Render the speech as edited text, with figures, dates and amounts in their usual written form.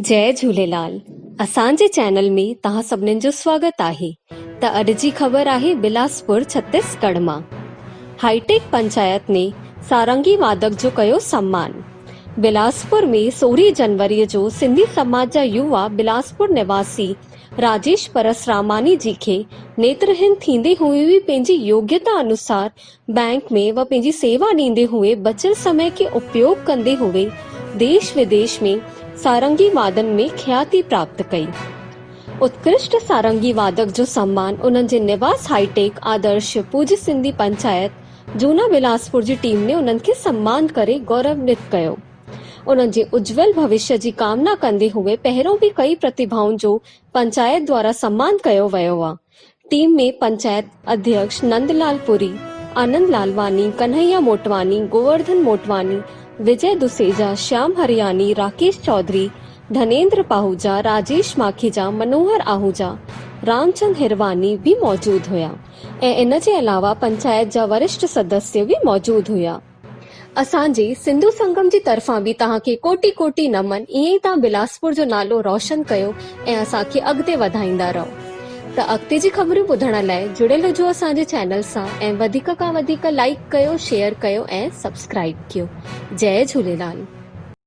जय झूलेलाल। असांजे चैनल में तव्हां सभिनीनि जो स्वागत आहे। त अॼु जी ख़बर आहे बिलासपुर छत्तीसगढ़ मां। हाईटेक पंचायत ने सारंगी वादक जो कयो सम्मान। बिलासपुर में 16 जनवरी जो सिंधी समाज जा युवा बिलासपुर निवासी राजेश परसरामानी जी खे नेत्रहीन थींदे हुए भी पंहिंजी योग्यता अनुसार बैंक में व पंहिंजी सेवा ॾींदे हुए बचल समय के उपयोग कंदे हुए देश विदेश में सारंगी वादन में ख्याति प्राप्त कई। उत्कृष्ट सारंगी वादक जो सम्मान उन्हनि जे निवास हाईटेक आदर्श पूज्य सिंधी पंचायत जूना बिलासपुर जी टीम ने उन्हनि खे सम्मान करे गौरवान्वित कयो। उन्हनि जे उज्जवल भविष्य जी कामना कंदे हुए पहिरों भी कई प्रतिभाउनि जो पंचायत द्वारा सम्मान कयो वियो आहे। टीम में पंचायत अध्यक्ष नंदलाल पुरी, आनंद लालवानी, कन्हैया मोटवानी, गोवर्धन मोटवानी, विजय दुसेजा, श्याम हरियानी, राकेश चौधरी, धनेन्द्र पाहूजा, राजेश माखीजा, मनोहर आहूजा, रामचंद हिरवानी भी मौजूद हुआ ऐं इन जे अलावा पंचायत जा वरिष्ठ सदस्य भी मौजूद हुआ। असांजे सिंधु संगम जी तरफ़ां भी तव्हांखे कोटि कोटि नमन। ईअं ई तव्हां बिलासपुर जो नालो रोशन कयो ऐं असांखे अॻिते वधाईंदा रहो। त अॻिते जी ख़बरूं ॿुधण लाइ जुड़ियल हुजो असांजे चैनल सां ऐं वधीक खां वधीक लाइक कयो, शेयर कयो ऐं सब्सक्राइब कयो। जय झूलेलाल।